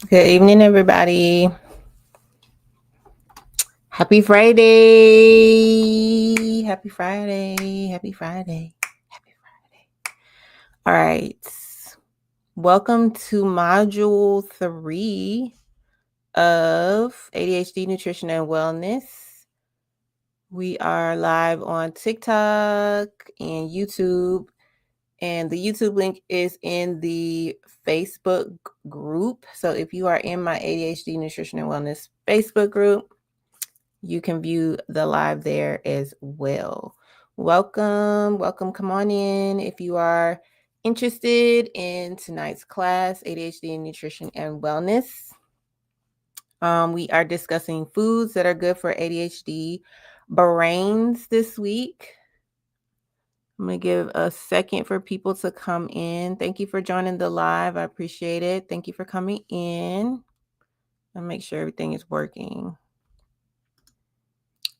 Good evening, everybody. Happy Friday. Happy Friday. Happy Friday. Happy Friday. All right. Welcome to module 3 of ADHD Nutrition and Wellness. We are live on TikTok and YouTube. And the YouTube link is in the Facebook group. So if you are in my ADHD Nutrition and Wellness Facebook group, you can view the live there as well. Welcome. Come on in if you are interested in tonight's class, ADHD Nutrition and Wellness. We are discussing foods that are good for ADHD brains this week. I'm going to give a second for people to come in. Thank you for joining the live. I appreciate it. Thank you for coming in. I'll make sure everything is working.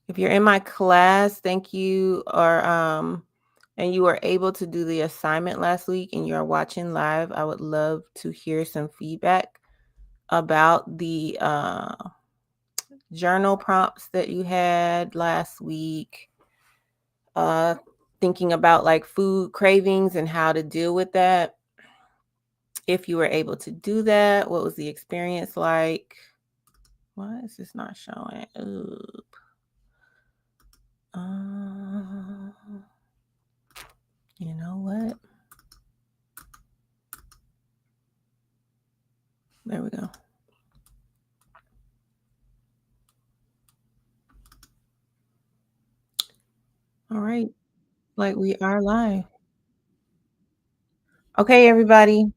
If you're in my class, thank you, and you were able to do the assignment last week and you're watching live, I would love to hear some feedback about the journal prompts that you had last week. Thinking about like food cravings and how to deal with that. If you were able to do that, what was the experience like? Why is this not showing? Oop. You know what? There we go. All right. Like we are live. Okay, everybody.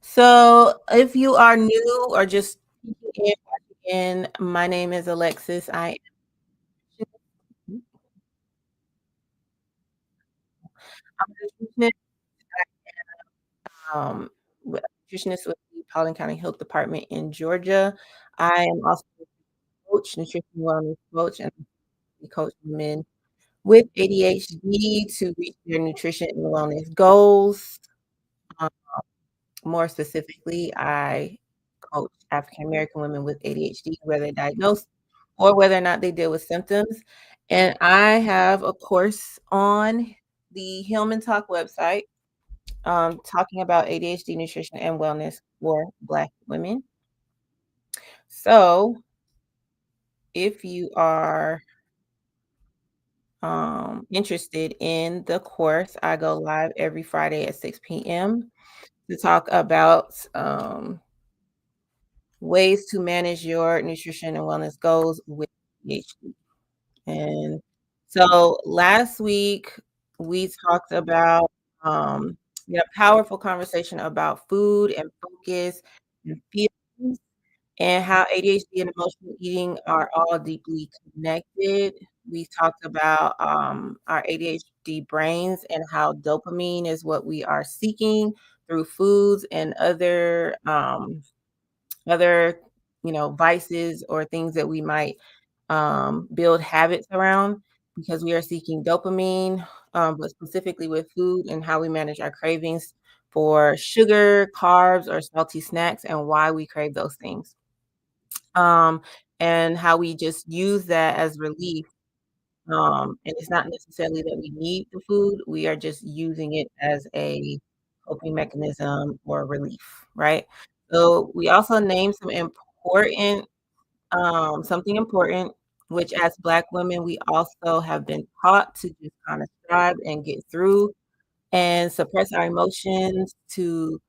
So if you are new or just in, my name is Alexis. I'm a nutritionist with the Paulding County Health Department in Georgia. I am also a coach, nutrition wellness coach, and we coach women with ADHD to reach their nutrition and wellness goals. Um, More specifically, I coach African American women with ADHD, whether diagnosed or whether or not they deal with symptoms. And I have a course on the Hillman Talk website talking about ADHD nutrition and wellness for Black women. So if you are interested in the course, I go live every Friday at 6 p.m. to talk about ways to manage your nutrition and wellness goals with ADHD. And so last week we talked about we had a powerful conversation about food and focus and feelings and how ADHD and emotional eating are all deeply connected. We talked about our ADHD brains and how dopamine is what we are seeking through foods and other vices or things that we might build habits around because we are seeking dopamine, but specifically with food and how we manage our cravings for sugar, carbs, or salty snacks and why we crave those things. Um, and how we just use that as relief. And it's not necessarily that we need the food, we are just using it as a coping mechanism or relief, right? So we also named something important, which as Black women, we also have been taught to just kind of strive and get through and suppress our emotions to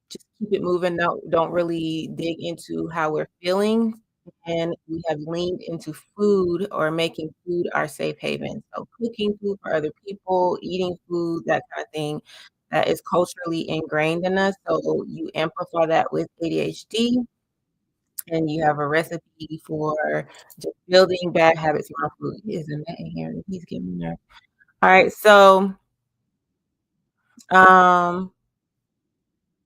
just keep it moving. Don't really dig into how we're feeling. And we have leaned into food or making food our safe haven. So cooking food for other people, eating food, that kind of thing that is culturally ingrained in us. So you amplify that with ADHD and you have a recipe for just building bad habits around food. He is in that in here. He's getting there. All right. So um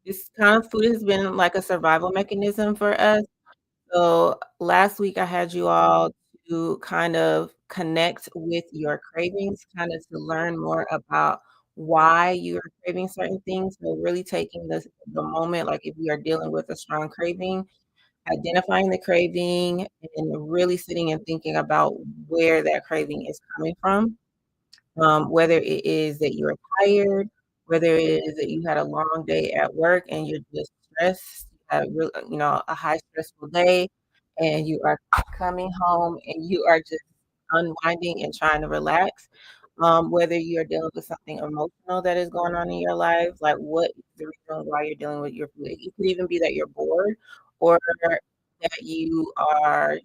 this kind of food has been like a survival mechanism for us. So last week I had you all to kind of connect with your cravings, kind of to learn more about why you are craving certain things. So really taking the moment, like if you are dealing with a strong craving, identifying the craving and really sitting and thinking about where that craving is coming from. Whether it is that you're tired, whether it is that you had a long day at work and you're just stressed, you had a high stressful day, and you are coming home and you are just unwinding and trying to relax. Whether you're dealing with something emotional that is going on in your life, like what is the reason why you're dealing with your food? It could even be that you're bored or that you are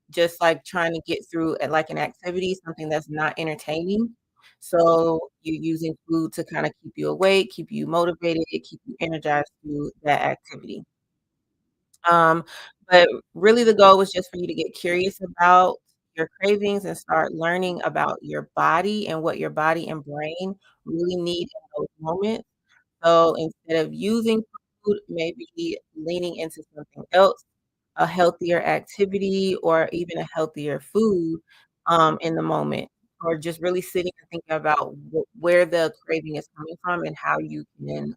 just, like, trying to get through at, like, an activity, something that's not entertaining. So, you're using food to kinda keep you awake, keep you motivated, keep you energized through that activity. Um, but really the goal was just for you to get curious about your cravings and start learning about your body and what your body and brain really need in those moments. So, instead of using food, maybe leaning into something else, a healthier activity or even a healthier food, in the moment, or just really sitting and thinking about where the craving is coming from and how you can,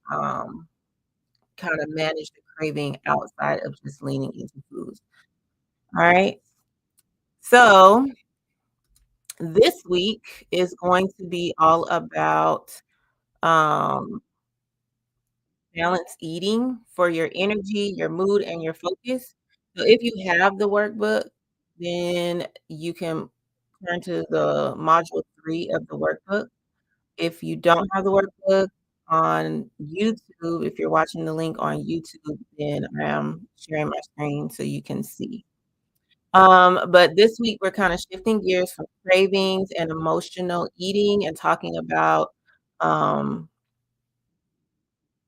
kinda manage the craving outside of just leaning into foods. Alright? So, this week is going to be all about, um, balanced eating for your energy, your mood, and your focus. So if you have the workbook, then you can turn to the module 3 of the workbook. If you don't have the workbook on YouTube, if you're watching the link on YouTube, then I am sharing my screen so you can see. But this week we're kinda shifting gears from cravings and emotional eating and talking about, um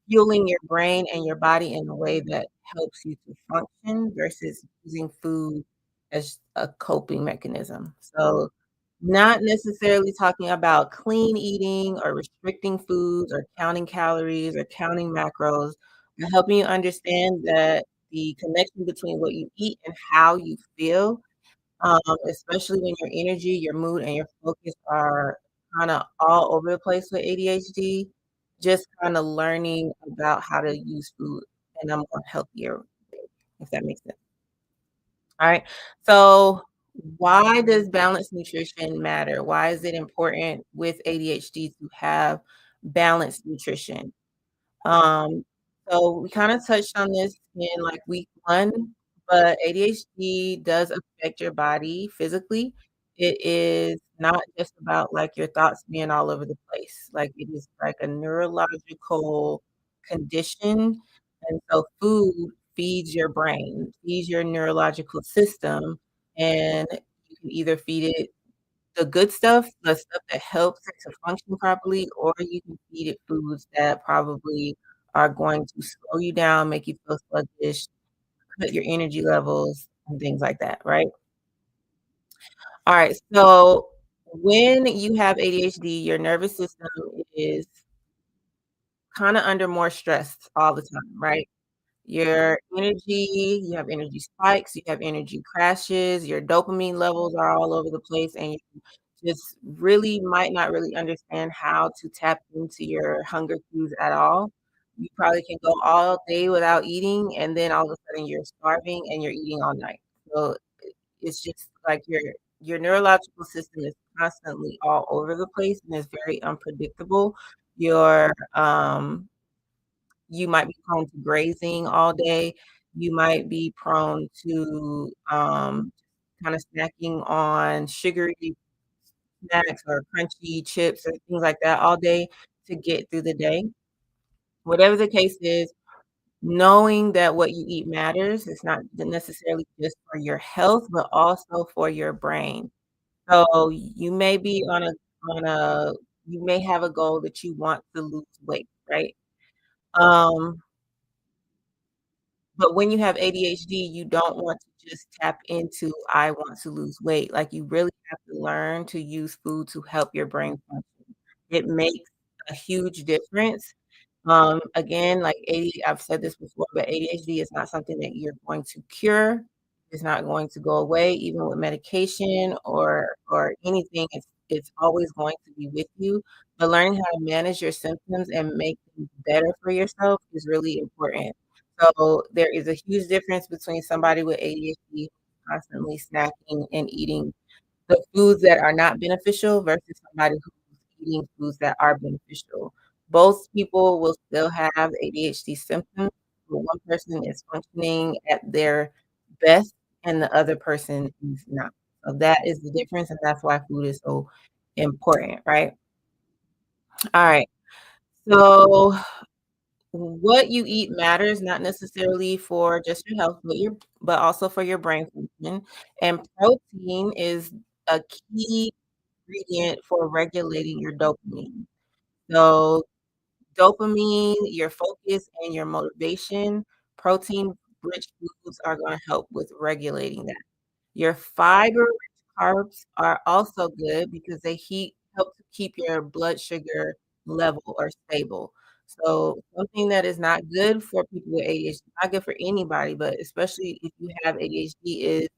fueling your brain and your body in a way that helps you to function versus using food as a coping mechanism. So, not necessarily talking about clean eating or restricting foods or counting calories or counting macros, but helping you understand that the connection between what you eat and how you feel, especially when your energy, your mood, and your focus are kinda all over the place with ADHD, just kinda learning about how to use food in a more healthier way, if that makes sense. Alright, so why does balanced nutrition matter? Why is it important with ADHD to have balanced nutrition? Um, so we kinda touched on this in, like, week 1, but ADHD does affect your body physically. It is not just about, like, your thoughts being all over the place, like, it is like a neurological condition, and so food feeds your brain, feeds your neurological system, and you can either feed it the good stuff, the stuff that helps it to function properly, or you can feed it foods that probably are going to slow you down, make you feel sluggish, cut your energy levels, and things like that, right? Alright, so when you have ADHD, your nervous system is kinda under more stress all the time, right? Your energy you have energy spikes, you have energy crashes, your dopamine levels are all over the place, and you just really might not really understand how to tap into your hunger cues at all. You probably can go all day without eating, and then all of a sudden you're starving and you're eating all night. So, it's just like your neurological system is constantly all over the place and is very unpredictable. Your, you might be prone to grazing all day. You might be prone to, kinda snacking on sugary snacks or crunchy chips or things like that all day to get through the day. Whatever the case is, knowing that what you eat matters, it's not necessarily just for your health, but also for your brain. So, you may be on a you may have a goal that you want to lose weight, right? Um But when you have ADHD, you don't want to just tap into, "I want to lose weight." Like, you really have to learn to use food to help your brain function. It makes a huge difference. Again, like, I've said this before, but ADHD is not something that you're going to cure. It's not going to go away even with medication or anything. it's always going to be with you, but learning how to manage your symptoms and make things better for yourself is really important. So, there is a huge difference between somebody with ADHD constantly snacking and eating the foods that are not beneficial versus somebody who's eating foods that are beneficial. Both people will still have ADHD symptoms, but one person is functioning at their best and the other person is not. So that is the difference, and that's why food is so important, right? All right. So what you eat matters not necessarily for just your health, but also for your brain function. And protein is a key ingredient for regulating your dopamine. So, dopamine, your focus, and your motivation, protein-rich foods are gonna help with regulating that. Your fiber-rich carbs are also good because they help to keep your blood sugar level or stable. So, something that is not good for people with ADHD, not good for anybody, but especially if you have ADHD is,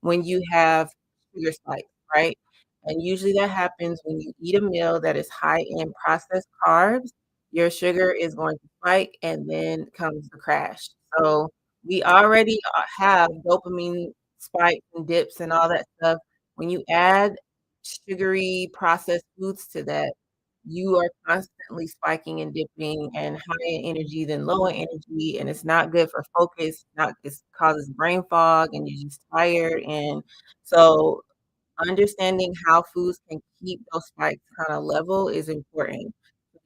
when you have sugar spikes, right? And usually that happens when you eat a meal that is high in processed carbs, your sugar is going to spike and then comes the crash. So, we already, have dopamine spikes and dips and all that stuff. When you add sugary processed foods to that, you are constantly spiking and dipping and high in energy, then low in energy, and it's not good for focus, not it causes brain fog, and you're just tired, and so understanding how foods can keep those spikes kinda level is important.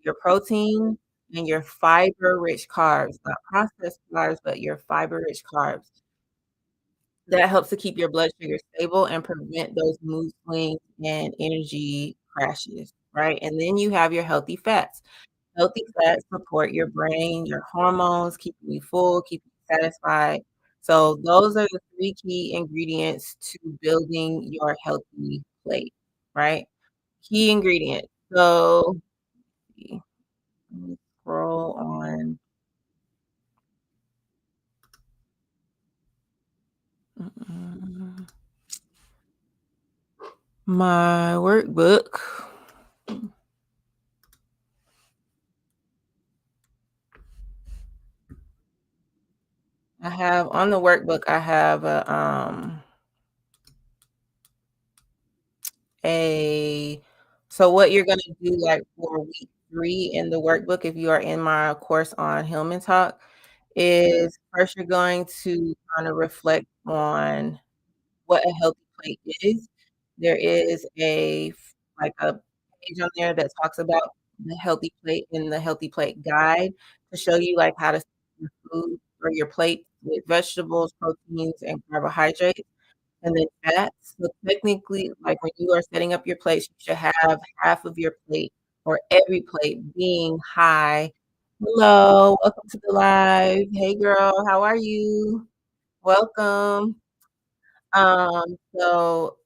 Your protein and your fiber-rich carbs, not processed carbs, but your fiber-rich carbs. That helps to keep your blood sugar stable and prevent those mood swings and energy crashes, right? And then you have your healthy fats. Healthy fats support your brain, your hormones, keeping you full, keeping you satisfied. So those are the 3 key ingredients to building your healthy plate, right? Key ingredients. So, let me scroll on. Mm, my workbook. I have on the workbook, I have a so what you're gonna do, like, for week 3 in the workbook, if you are in my course on Hillman Talk, is first you're going to kinda reflect on what a healthy plate is. There is like a page on there that talks about the healthy plate and the healthy plate guide to show you, like, how to set your food or your plate with vegetables, proteins, and carbohydrates. And then fats. So technically, like, when you are setting up your plates, you should have half of your plate or every plate being high. Hello, welcome to the live. Hey girl, how are you? Welcome. So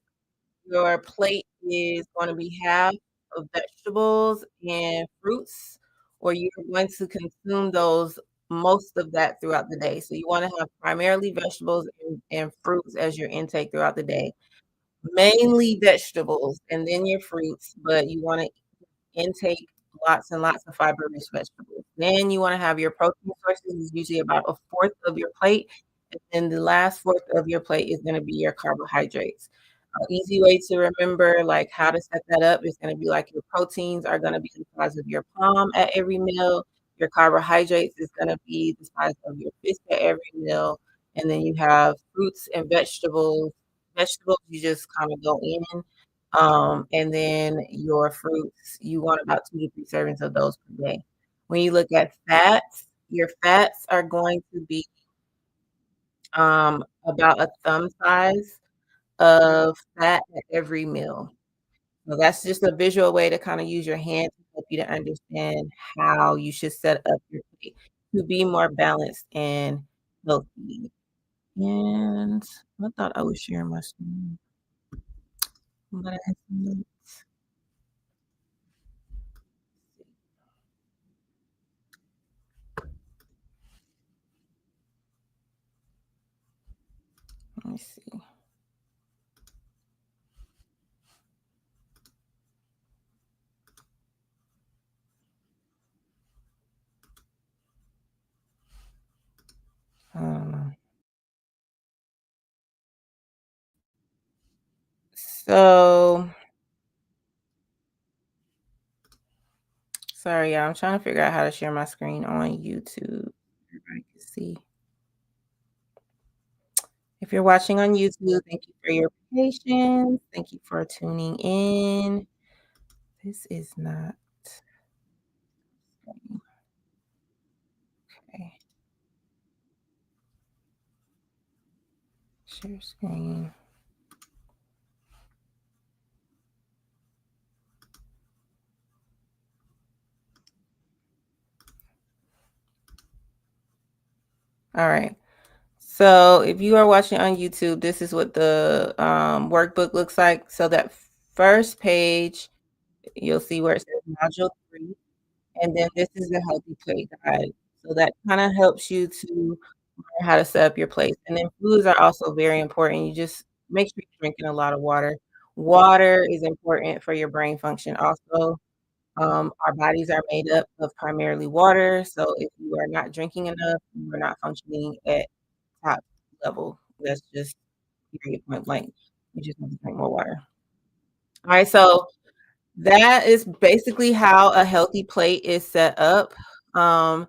your plate is gonna be half of vegetables and fruits, or you're going to consume those most of that throughout the day. So you wanna have primarily vegetables and fruits as your intake throughout the day. Mainly vegetables and then your fruits, but you wanna intake lots and lots of fiber-rich vegetables. Then you wanna have your protein sources is usually about a fourth of your plate, and then the last fourth of your plate is gonna be your carbohydrates. An easy way to remember, like, how to set that up is gonna be like your proteins are gonna be the size of your palm at every meal, your carbohydrates is gonna be the size of your fist at every meal, and then you have fruits and vegetables. Vegetables, you just kinda go in, and then your fruits, you want about 2 to 3 servings of those per day. When you look at fats, your fats are going to be, about a thumb size of fat at every meal. So that's just a visual way to kinda use your hand to help you to understand how you should set up your plate to be more balanced and healthy. And I thought I was sharing my screen, but I accidentally let me see. So, sorry, y'all. I'm trying to figure out how to share my screen on YouTube. Everybody can see. If you're watching on YouTube, thank you for your patience. Thank you for tuning in. This is not okay. Share screen. All right. So if you are watching on YouTube, this is what the workbook looks like. So that first page, you'll see where it says Module 3. And then this is the healthy plate guide. So that kind of helps you to learn how to set up your plate. And then foods are also very important. You just make sure you're drinking a lot of water. Water is important for your brain function also. Our bodies are made up of primarily water. So if you are not drinking enough, you are not functioning at top level. That's just period point blank. You just need to drink more water. All right. So that is basically how a healthy plate is set up. Um,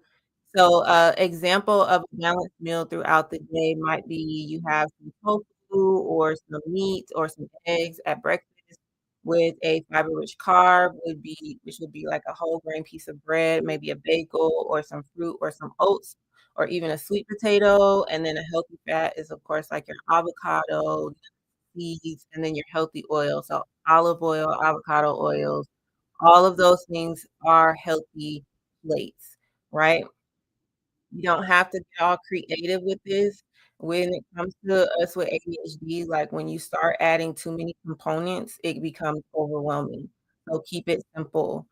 so, example of a balanced meal throughout the day might be you have some tofu or some meat or some eggs at breakfast with a fiber-rich carb which would be like a whole grain piece of bread, maybe a bagel or some fruit or some oats or even a sweet potato. And then a healthy fat is, of course, like your avocado, seeds, and then your healthy oil. So olive oil, avocado oils, all of those things are healthy plates, right? You don't have to get all creative with this. When it comes to us with ADHD, like when you start adding too many components, it becomes overwhelming. So keep it simple.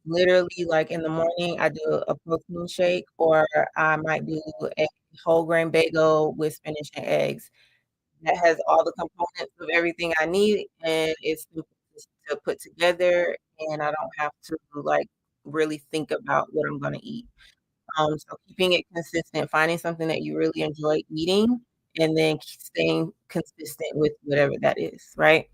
Literally, like in the morning, I do a protein shake, or I might do a whole grain bagel with spinach and eggs that has all the components of everything I need, and it's simple to put together, and I don't have to like really think about what I'm gonna eat. So keeping it consistent, finding something that you really enjoy eating, and then staying consistent with whatever that is, right?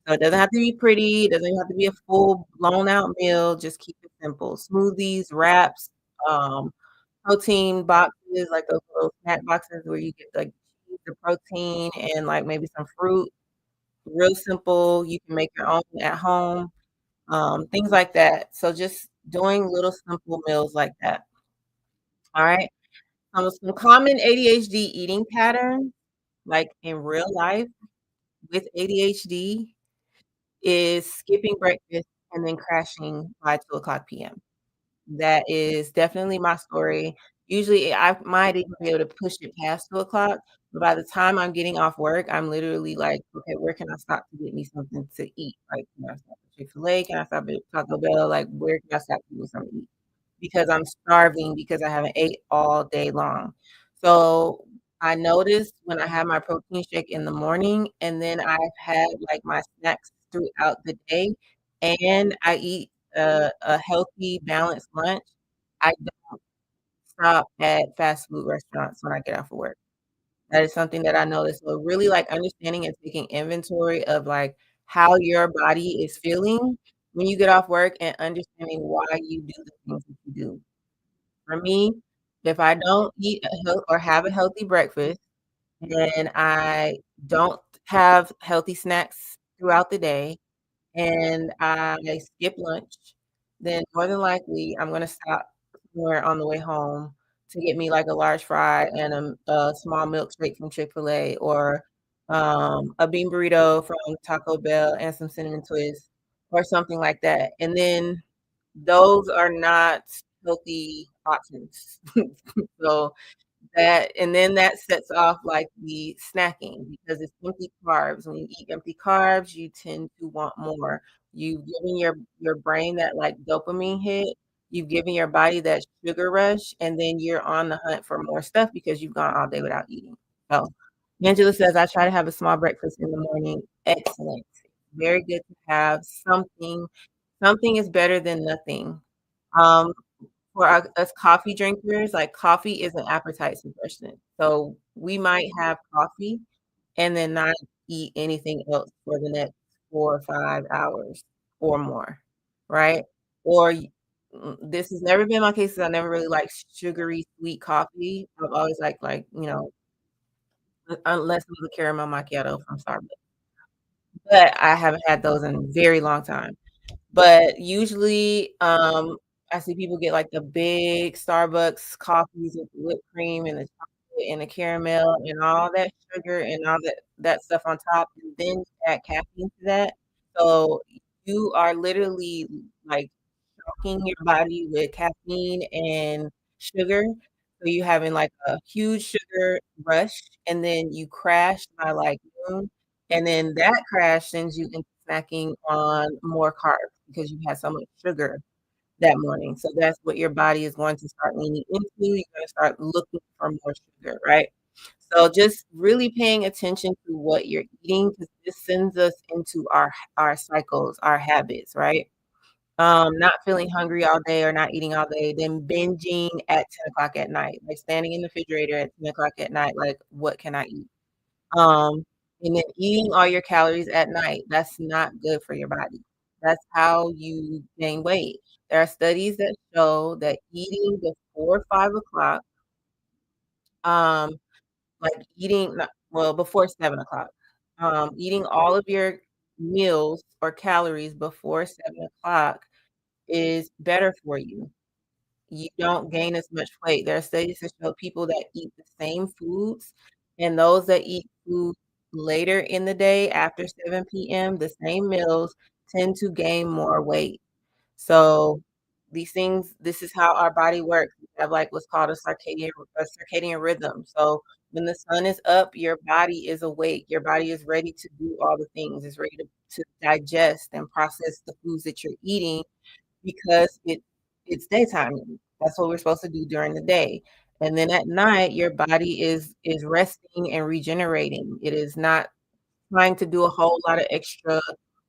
So it doesn't have to be pretty, it doesn't have to be a full blown out meal. Just keep it simple. Smoothies, wraps, um, protein boxes, like those little snack boxes where you get like the protein and like maybe some fruit. Real simple. You can make your own at home, things like that. So just doing little simple meals like that. All right. Some common ADHD eating patterns, like in real life with ADHD, is skipping breakfast and then crashing by 2 o'clock PM. That is definitely my story. Usually, I might even be able to push it past 2 o'clock, but by the time I'm getting off work, I'm literally like, "Okay, where can I stop to get me something to eat?" Like, can I stop at Chick-fil-A? Can I stop at Taco Bell? Like, where can I stop to get something to eat? Because I'm starving because I haven't ate all day long. So, I noticed when I have my protein shake in the morning, and then I've had, like, my snacks throughout the day, and I eat a healthy, balanced lunch, I don't stop at fast food restaurants when I get off of work. That is something that I noticed. So really, like, understanding and taking inventory of, like, how your body is feeling when you get off work and understanding why you do the things that you do. For me, if I don't eat a heal or have a healthy breakfast and I don't have healthy snacks throughout the day, and I skip lunch, then more than likely, I'm gonna stop somewhere on the way home to get me, like, a large fry and a small milkshake from Chick-fil-A or, a bean burrito from Taco Bell and some cinnamon twists or something like that, and then those are not healthy options. So and then that sets off, like, the snacking because it's empty carbs. When you eat empty carbs, you tend to want more. You've given your brain that, like, dopamine hit. You've given your body that sugar rush, and then you're on the hunt for more stuff because you've gone all day without eating. So, Angela says, "I try to have a small breakfast in the morning." Excellent. Very good to have something. Something is better than nothing. Um, for us coffee drinkers, like, coffee is an appetite suppressant. So, we might have coffee and then not eat anything else for the next 4 or 5 hours or more, right? Or this has never been my case 'cause I never really liked sugary sweet coffee. I've always liked, like, unless it was a caramel macchiato from Starbucks, but I haven't had those in a very long time. But usually, I see people get, like, the big Starbucks coffees with whipped cream and the chocolate and the caramel and all that sugar and all that stuff on top, and then add caffeine to that. So, you are literally, like, shocking your body with caffeine and sugar. So, you having, like, a huge sugar rush, and then you crash by, like, noon, and then that crash sends you into snacking on more carbs because you had so much sugar that morning. So that's what your body is going to start leaning into. You're gonna start looking for more sugar, right? So just really paying attention to what you're eating because this sends us into our cycles, our habits, right? Not feeling hungry all day or not eating all day, then binging at 10 o'clock at night, like standing in the refrigerator at 10 o'clock at night, like, what can I eat? Um, and then eating all your calories at night, that's not good for your body. That's how you gain weight. There are studies that show that eating before 5 o'clock, um, like eating not well, before 7 o'clock, eating all of your meals or calories before 7 o'clock is better for you. You don't gain as much weight. There are studies that show people that eat the same foods and those that eat food later in the day after 7 PM, the same meals tend to gain more weight. So, this is how our body works. We have, like, what's called a circadian rhythm. So, when the sun is up, your body is awake. Your body is ready to do all the things. It's ready to digest and process the foods that you're eating because it's daytime. That's what we're supposed to do during the day. And then at night, your body is resting and regenerating. It is not trying to do a whole lot of extra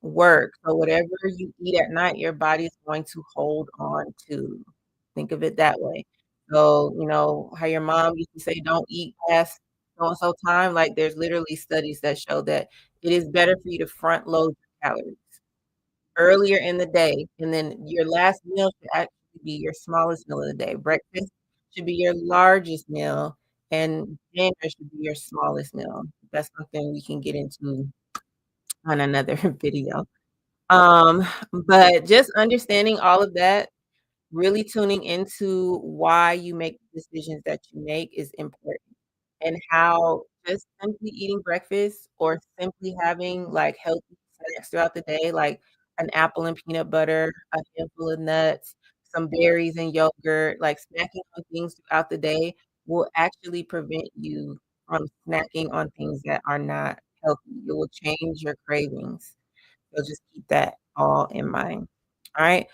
work. So whatever you eat at night, your body is going to hold on to. Think of it that way. So, how your mom used to say, "Don't eat past so and so time," like, there's literally studies that show that it is better for you to front load your calories earlier in the day, and then your last meal should actually be your smallest meal of the day. Breakfast should be your largest meal, and dinner should be your smallest meal. That's something we can get into on another video. Um, but just understanding all of that, really tuning into why you make the decisions that you make is important and how just simply eating breakfast or simply having, like, healthy snacks throughout the day, like an apple and peanut butter, a handful of nuts, some berries and yogurt, like, snacking on things throughout the day will actually prevent you from snacking on things that are not healthy. It will change your cravings. So just keep that all in mind. Alright?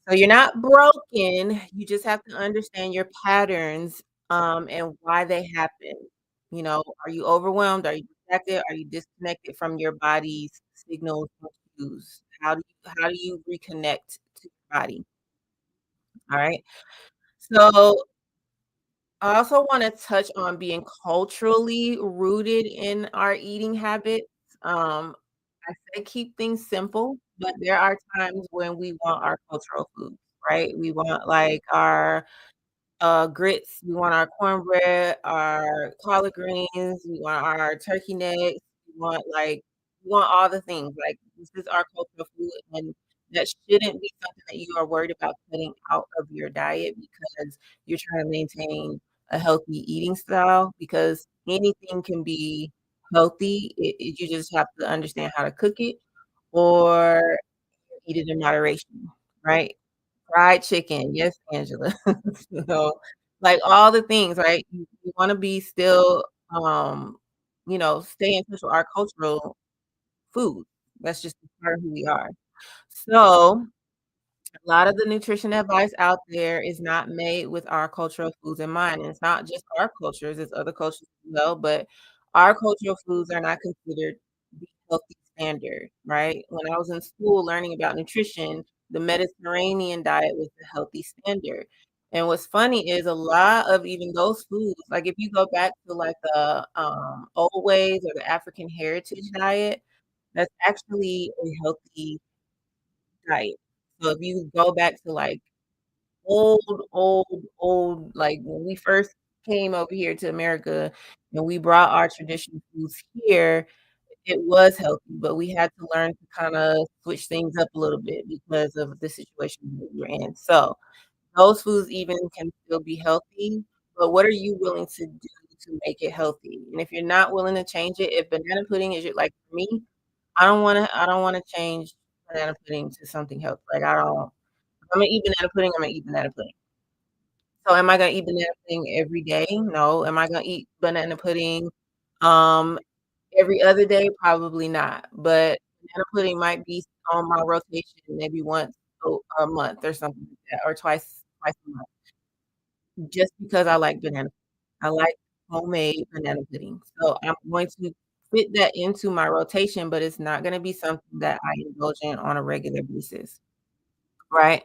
So you're not broken, you just have to understand your patterns, and why they happen. Are you overwhelmed? Are you distracted? Are you disconnected from your body's signals and cues? How do you reconnect to your body? Alright? So I also wanna touch on being culturally rooted in our eating habits. Um, I say keep things simple, but there are times when we want our cultural foods, right? We want, like, our grits, we want our cornbread, our collard greens, we want our turkey necks, we want all the things, like, this is our cultural food, and that shouldn't be something that you are worried about cutting out of your diet because you're trying to maintain a healthy eating style, because anything can be healthy, you just have to understand how to cook it or eat it in moderation, right? Fried chicken, yes, Angela. So, like, all the things, right? You wanna be still, stay in touch with our cultural food. That's just part of who we are. So, a lot of the nutrition advice out there is not made with our cultural foods in mind, and it's not just our cultures, it's other cultures as well, but our cultural foods are not considered the healthy standard, right? When I was in school learning about nutrition, the Mediterranean diet was the healthy standard. And what's funny is a lot of even those foods, like if you go back to like the old ways or the African heritage diet, that's actually a healthy diet. So if you go back to like old, like when we first came over here to America and we brought our traditional foods here, it was healthy, but we had to learn to kinda switch things up a little bit because of the situation that we're in. So, those foods even can still be healthy, but what are you willing to do to make it healthy? And if you're not willing to change it, if banana pudding is your like, for me, I don't wanna change banana pudding to something healthy, like, I don't if Imma eat banana pudding, Imma eat banana pudding. So, am I gonna eat banana pudding every day? No. Am I gonna eat banana pudding, um, every other day? Probably not, but banana pudding might be on my rotation maybe once a month or something like that, or twice a month, just because I like banana. I like homemade banana pudding, so I'm going to fit that into my rotation, but it's not gonna be something that I indulge in on a regular basis, right?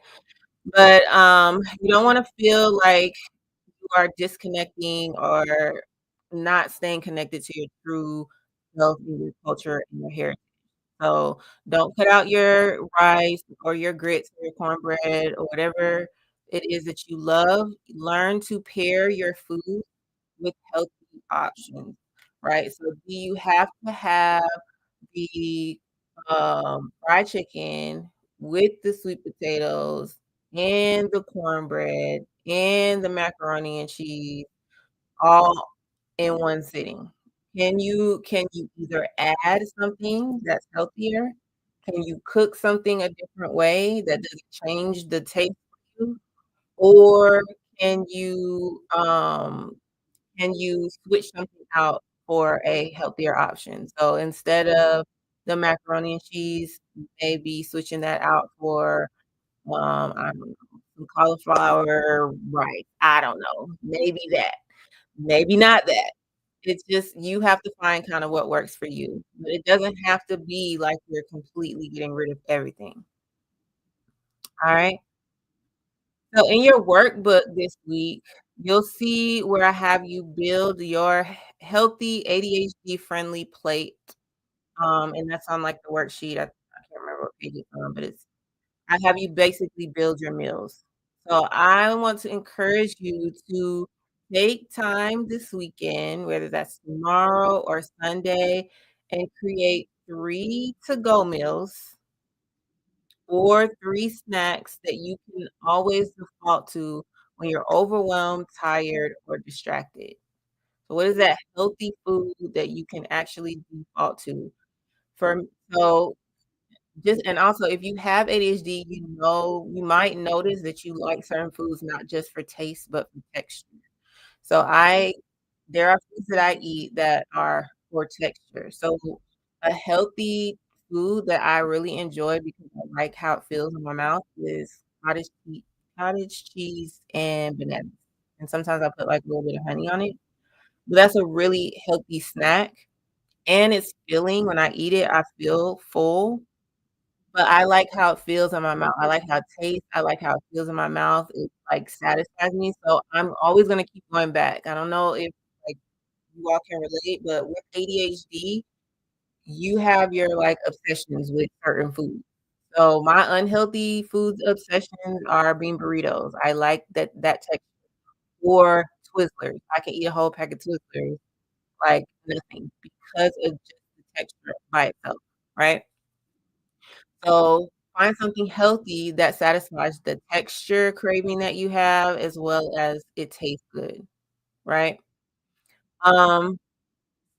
But, you don't wanna feel like you are disconnecting or not staying connected to your true self and your culture and your heritage. So, don't cut out your rice or your grits or your cornbread or whatever it is that you love. Learn to pair your food with healthy options, right? So, do you have to have the, fried chicken with the sweet potatoes and the cornbread and the macaroni and cheese all in one sitting? Can you either add something that's healthier? Can you cook something a different way that doesn't change the taste for you? Or can you, um can you switch something out for a healthier option? So instead of the macaroni and cheese, maybe switching that out for, I don't know, some cauliflower rice. I don't know. Maybe that. Maybe not that. It's just you have to find kinda what works for you, but it doesn't have to be like you're completely getting rid of everything. Alright? So in your workbook this week, you'll see where I have you build your healthy ADHD friendly plate, and that's on, like, the worksheet. I can't remember what page it's on, but I have you basically build your meals. So I want to encourage you to take time this weekend, whether that's tomorrow or Sunday, and create 3 to-go meals or 3 snacks that you can always default to when you're overwhelmed, tired, or distracted. So what is that healthy food that you can actually default to? For so just and also, if you have ADHD, you might notice that you like certain foods not just for taste, but for texture. So there are foods that I eat that are for texture. So a healthy food that I really enjoy because I like how it feels in my mouth is cottage cheese and bananas. And sometimes I put like a little bit of honey on it. But that's a really healthy snack and it's filling. When I eat it, I feel full. But I like how it feels in my mouth. I like how it tastes. I like how it feels in my mouth. It, like, satisfies me, so I'm always gonna keep going back. I don't know if, like, you all can relate, but with ADHD, you have your, like, obsessions with certain foods. So, my unhealthy foods obsessions are bean burritos. I like that texture or Twizzlers. I can eat a whole pack of Twizzlers like nothing because of just the texture by itself, right? So, find something healthy that satisfies the texture craving that you have as well as it tastes good, right? Um,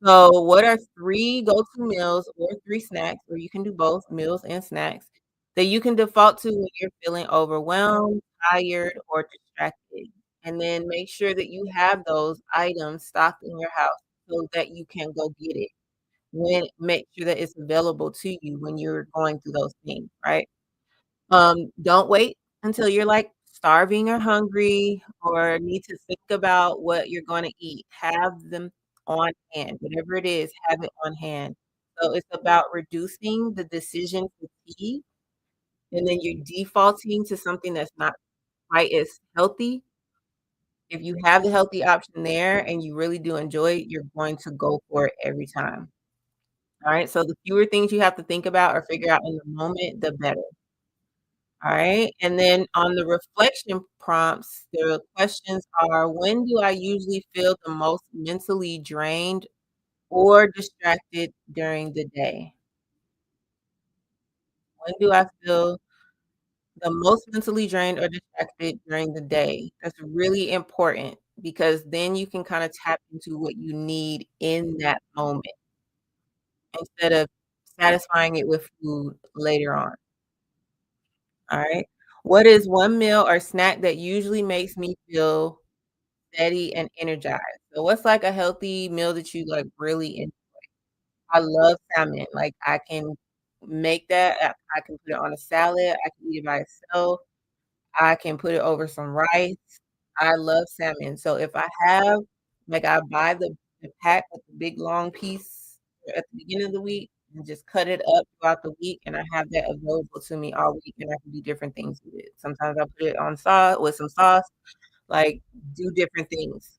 so what are 3 go-to meals or 3 snacks, or you can do both meals and snacks, that you can default to when you're feeling overwhelmed, tired, or distracted? And then make sure that you have those items stocked in your house so that you can go get it make sure that it's available to you when you're going through those things, right? Don't wait until you're, like, starving or hungry or need to think about what you're gonna eat. Have them on hand. Whatever it is, have it on hand. So it's about reducing the decision fatigue, and then you're defaulting to something that's not quite as healthy, If you have the healthy option there and you really do enjoy it, you're going to go for it every time. Alright, so the fewer things you have to think about or figure out in the moment, the better. Alright, and then on the reflection prompts, the questions are, "When do I usually feel the most mentally drained or distracted during the day? When do I feel the most mentally drained or distracted during the day?" That's really important because then you can kinda tap into what you need in that moment instead of satisfying it with food later on. Alright? What is one meal or snack that usually makes me feel steady and energized? So what's like a healthy meal that you like really I love salmon, like, I can make that, I can put it on a salad, I can eat it by itself, I can put it over some rice. I love salmon, so if I have like, I buy the pack with the big long piece at the beginning of the week and just cut it up throughout the week, and I have that available to me all week, and I can do different things with it. Sometimes I put it on sauce with some sauce, like, do different things.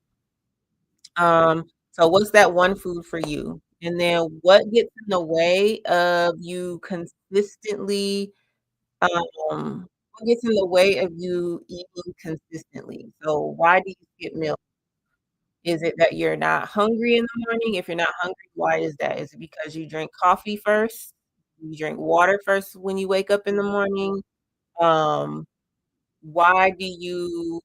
So what's that one food for you? And then what gets in the way of you consistently, what gets in the way of you eating consistently? So why do you skip meals? Is it that you're not hungry in the morning? If you're not hungry, why is that? Is it because you drink coffee first? You drink water first when you wake up in the morning? Um, why do you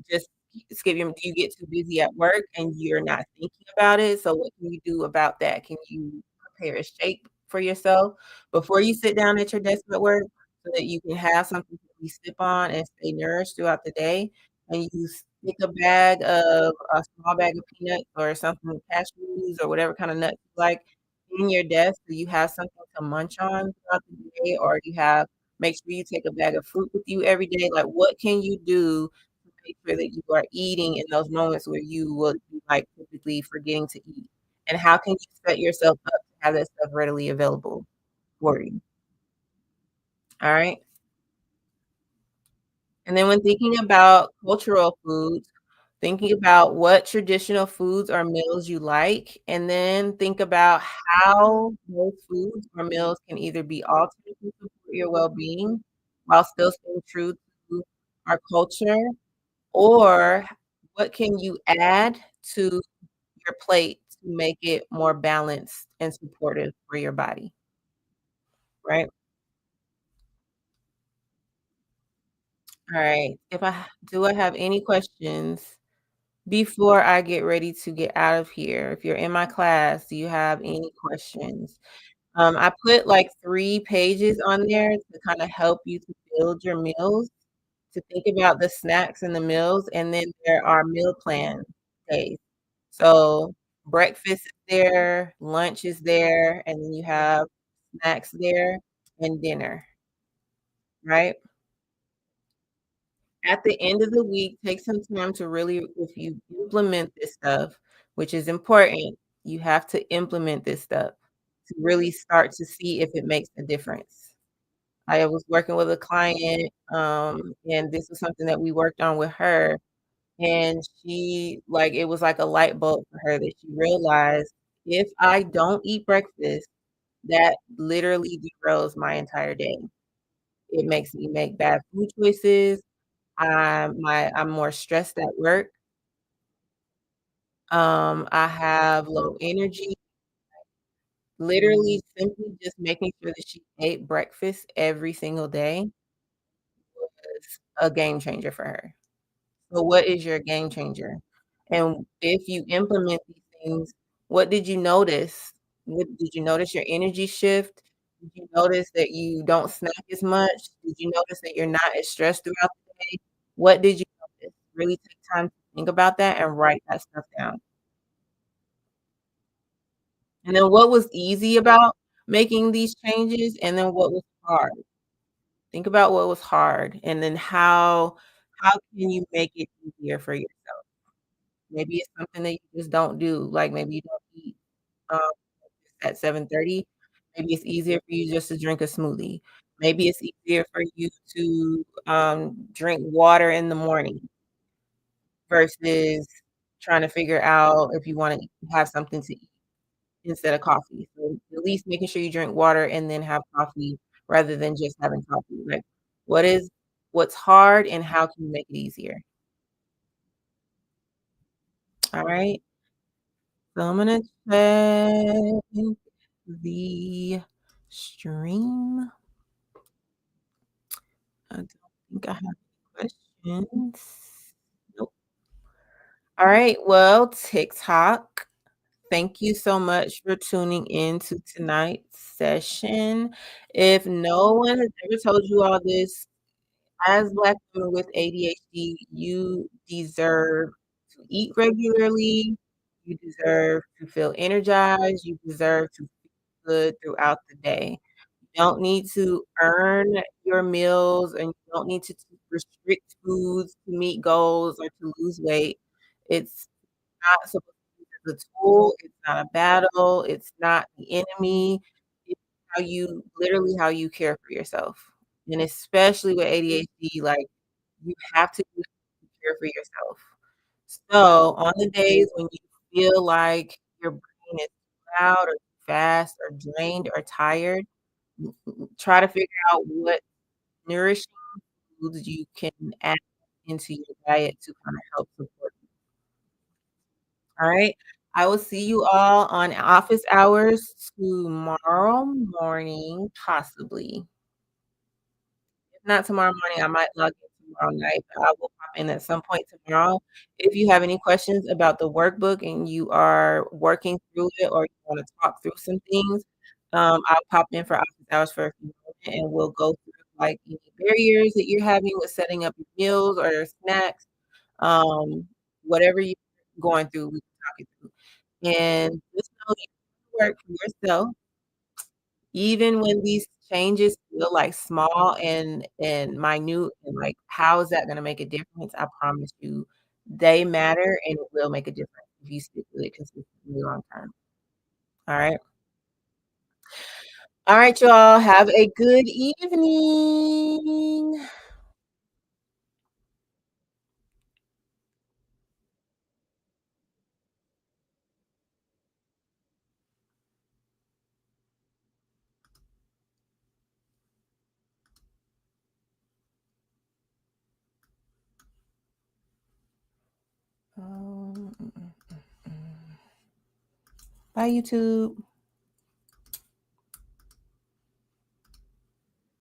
just skip your do you get too busy at work and you're not thinking about it? So what can you do about that? Can you prepare a shake for yourself before you sit down at your desk at work so that you can have something to be sip on and stay nourished throughout the day? And you stick a small bag of peanuts or something, cashews or whatever kind of nuts you like in your desk so you have something to munch on throughout the day, or you have make sure you take a bag of fruit with you every day. Like, what can you do make sure that you are eating in those moments where you will be, like, typically forgetting to eat? And how can you set yourself up to have that stuff readily available for you? Alright? And then when thinking about cultural foods, thinking about what traditional foods or meals you like, and then think about how those foods or meals can either be altered to support your well-being while still staying true to our culture, or what can you add to your plate to make it more balanced and supportive for your body, right? Alright, if I have any questions before I get ready to get out of here? If you're in my class, do you have any questions? I put, like, 3 pages on there to kinda help you to build your meals, to think about the snacks and the meals, and then there are meal plan days. So, breakfast is there, lunch is there, and then you have snacks there and dinner, right? At the end of the week, take some time to really if you implement this stuff, which is important, you have to implement this stuff to really start to see if it makes a difference. I was working with a client, and this was something that we worked on with her, and she like, it was like a light bulb for her that she realized, "If I don't eat breakfast, that literally derails my entire day. It makes me make bad food choices. I'm more stressed at work. I have low energy." Literally, simply just making sure that she ate breakfast every single day was a game changer for her. So what is your game changer? And if you implement these things, what did you notice? What did you notice your energy shift? Did you notice that you don't snack as much? Did you notice that you're not as stressed throughout the day? What did you notice? Really take time to think about that and write that stuff down. And then what was easy about making these changes, and then what was hard? Think about what was hard, and then how can you make it easier for yourself? Maybe it's something that you just don't do, like, maybe you don't eat, um, at 7:30. Maybe it's easier for you just to drink a smoothie. Maybe it's easier for you to, drink water in the morning. versus trying to figure out if you wanna have something to eat instead of coffee. So, at least making sure you drink water and then have coffee rather than just having coffee. Like, what is what's hard and how can you make it easier? Alright? So, I'm gonna check the stream. I don't think I have any questions. Nope. Alright, well, TikTok, thank you so much for tuning in to tonight's session. If no one has ever told you all this, as Black women with ADHD, you deserve to eat regularly, you deserve to feel energized, you deserve to feel good throughout the day. You don't need to earn your meals, and you don't need to restrict foods to meet goals or to lose weight. It's not supposed to be as a tool, it's not a battle, it's not the enemy. It's how you literally how you care for yourself. And especially with ADHD, like, you have to do to care for yourself. So, on the days when you feel like your brain is too loud or too fast or drained or tired, try to figure out what nourishing foods you can add into your diet to kinda help support. Alright. I will see you all on office hours tomorrow morning, possibly. If not tomorrow morning, I might log in tomorrow night, but I will pop in at some point tomorrow. If you have any questions about the workbook and you are working through it or you wanna talk through some things, I'll pop in for office hours for a few minutes and we'll go through, like, any barriers that you're having with setting up your meals or your snacks, um, whatever you're going through, we can talk it through. And just know that you work for yourself, even when these changes feel, like, small and minute and, like, how is that gonna make a difference? I promise you, they matter and it will make a difference if you stick with it consistently long term. Alright? Alright, y'all, have a good evening. Mm. Bye, YouTube.